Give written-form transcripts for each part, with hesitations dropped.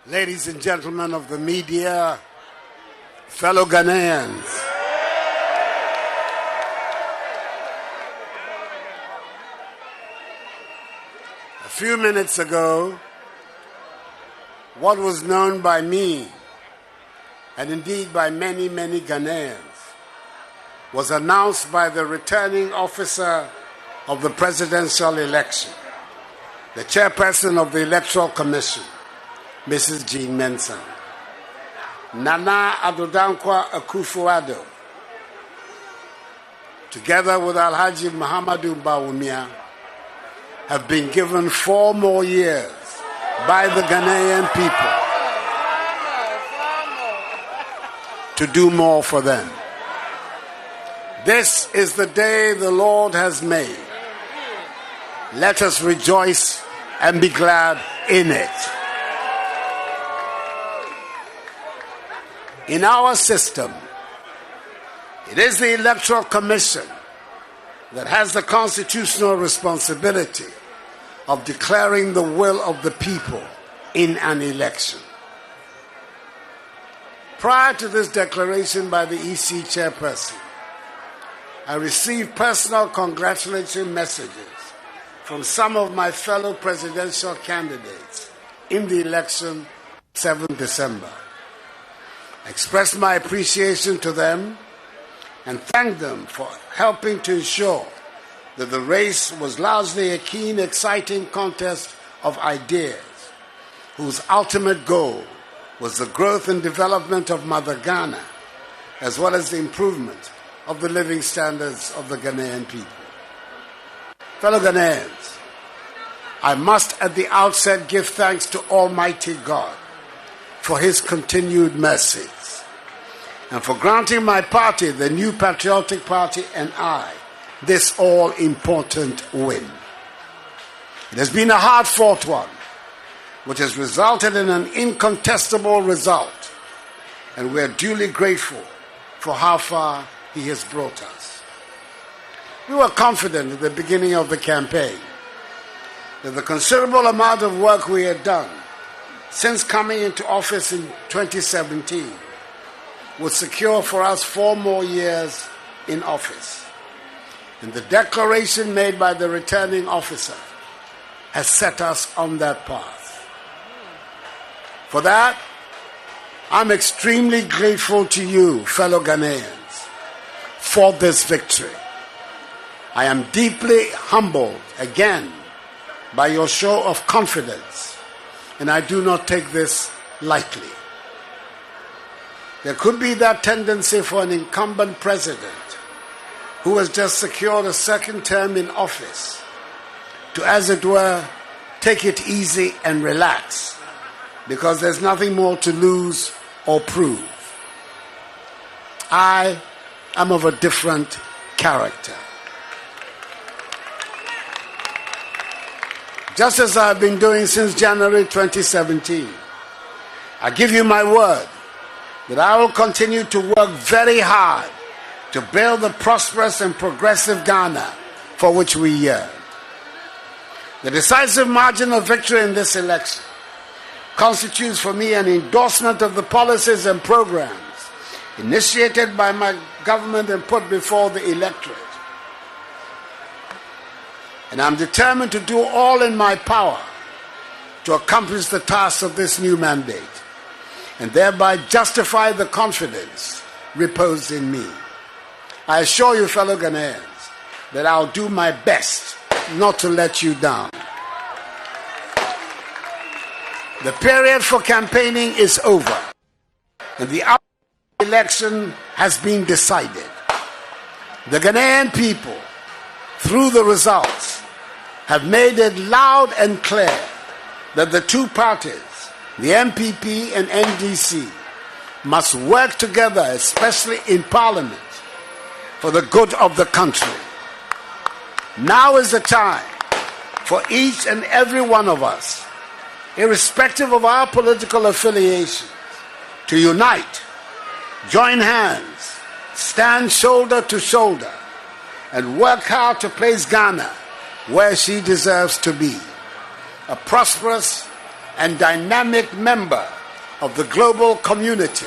Ladies and gentlemen of the media, fellow Ghanaians, a few minutes ago, what was known by me, and indeed by many, many Ghanaians, was announced by the returning officer of the presidential election, the chairperson of the Electoral Commission, Mrs. Jean Mensah. Nana Addo Akufo-Addo, together with Alhaji Muhammadu Bawumia, have been given 4 more years by the Ghanaian people to do more for them. This is the day the Lord has made. Let us rejoice and be glad in it. In our system, it is the Electoral Commission that has the constitutional responsibility of declaring the will of the people in an election. Prior to this declaration by the EC chairperson, I received personal congratulatory messages from some of my fellow presidential candidates in the election 7 December. I expressed my appreciation to them and thanked them for helping to ensure that the race was largely a keen, exciting contest of ideas whose ultimate goal was the growth and development of Mother Ghana, as well as the improvement of the living standards of the Ghanaian people. Fellow Ghanaians, I must at the outset give thanks to Almighty God for His continued mercies and for granting my party, the New Patriotic Party, and I, this all-important win. It has been a hard-fought one, which has resulted in an incontestable result, and we are duly grateful for how far He has brought us. We were confident at the beginning of the campaign that the considerable amount of work we had done since coming into office in 2017 would secure for us 4 more years in office. And the declaration made by the returning officer has set us on that path. For that, I'm extremely grateful to you, fellow Ghanaians, for this victory. I am deeply humbled again by your show of confidence, and I do not take this lightly. There could be that tendency for an incumbent president who has just secured a second term in office to, as it were, take it easy and relax because there's nothing more to lose or prove. I am of a different character. Just as I've been doing since January 2017, I give you my word that I will continue to work very hard to build the prosperous and progressive Ghana for which we yearn. The decisive margin of victory in this election constitutes for me an endorsement of the policies and programs initiated by my government and put before the electorate. And I'm determined to do all in my power to accomplish the task of this new mandate and thereby justify the confidence reposed in me. I assure you, fellow Ghanaians, that I'll do my best not to let you down. The period for campaigning is over, and the outcome of the election has been decided. The Ghanaian people, through the results, have made it loud and clear that the two parties, the MPP and NDC, must work together, especially in Parliament, for the good of the country. Now is the time for each and every one of us, irrespective of our political affiliations, to unite, join hands, stand shoulder to shoulder, and work hard to place Ghana where she deserves to be, a prosperous and dynamic member of the global community,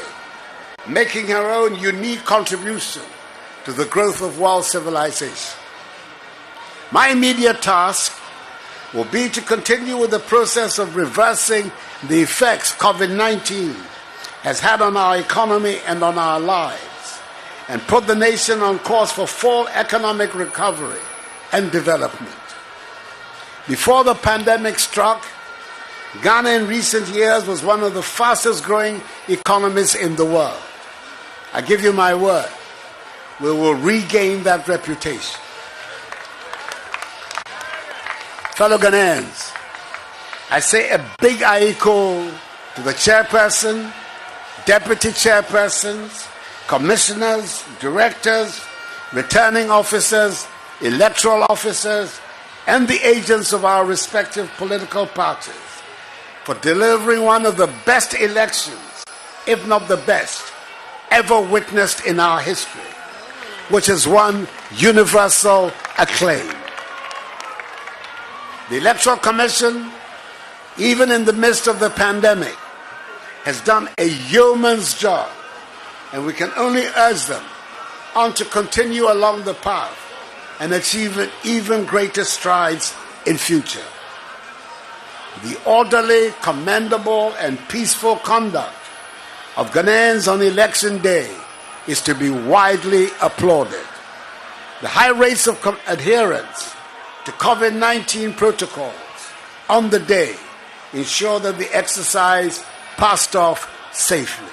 making her own unique contribution to the growth of world civilization. My immediate task will be to continue with the process of reversing the effects COVID-19 has had on our economy and on our lives, and put the nation on course for full economic recovery and development. Before the pandemic struck, Ghana in recent years was one of the fastest growing economies in the world. I give you my word, we will regain that reputation. Fellow Ghanaians, I say a big aiko to the chairperson, deputy chairpersons, commissioners, directors, returning officers, electoral officers, and the agents of our respective political parties for delivering one of the best elections, if not the best, ever witnessed in our history, which has won universal acclaim. The Electoral Commission, even in the midst of the pandemic, has done a yeoman's job, and we can only urge them on to continue along the path and achieve even greater strides in future. The orderly, commendable, and peaceful conduct of Ghanaians on election day is to be widely applauded. The high rates of adherence to COVID-19 protocols on the day ensure that the exercise passed off safely.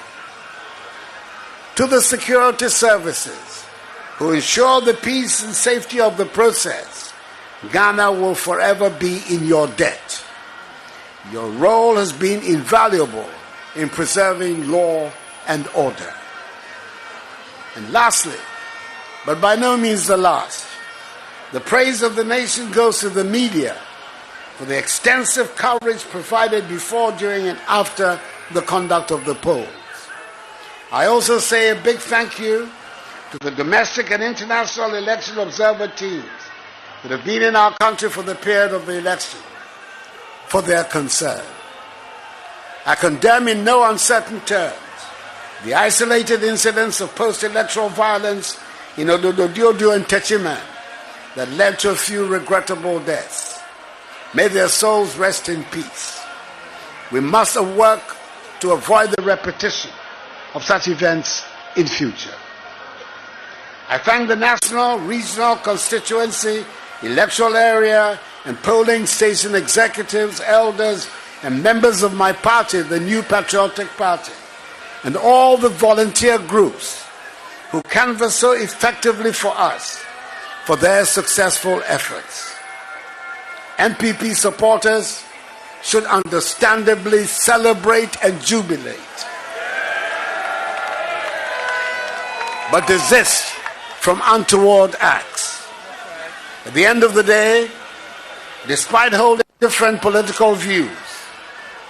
To the security services who ensure the peace and safety of the process, Ghana will forever be in your debt. Your role has been invaluable in preserving law and order. And lastly, but by no means the last, the praise of the nation goes to the media for the extensive coverage provided before, during, and after the conduct of the polls. I also say a big thank you to the domestic and international election observer teams that have been in our country for the period of the election for their concern. I condemn in no uncertain terms the isolated incidents of post-electoral violence in Ododo and Techiman that led to a few regrettable deaths. May their souls rest in peace. We must work to avoid the repetition of such events in future. I thank the national, regional, constituency, electoral area, and polling station executives, elders, and members of my party, the New Patriotic Party, and all the volunteer groups who canvass so effectively for us for their successful efforts. NPP supporters should understandably celebrate and jubilate, but desist from untoward acts. At the end of the day, despite holding different political views,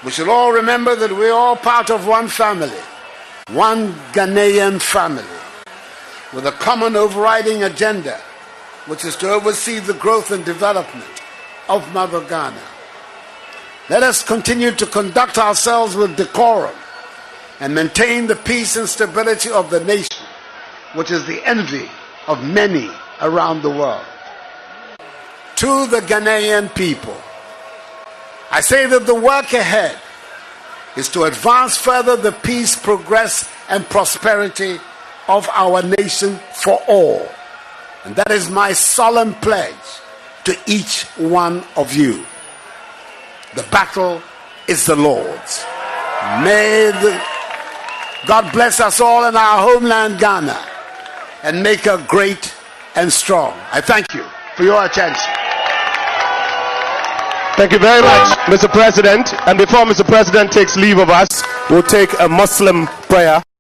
we should all remember that we are all part of one family, one Ghanaian family, with a common overriding agenda, which is to oversee the growth and development of Mother Ghana. Let us continue to conduct ourselves with decorum and maintain the peace and stability of the nation, which is the envy of many around the world. To the Ghanaian people, I say that the work ahead is to advance further the peace, progress, and prosperity of our nation for all. And that is my solemn pledge to each one of you. The battle is the Lord's. May God bless us all in our homeland, Ghana, and make her great and strong. I thank you for your attention. Thank you very much, Mr. President. And before Mr. President takes leave of us, we'll take a Muslim prayer.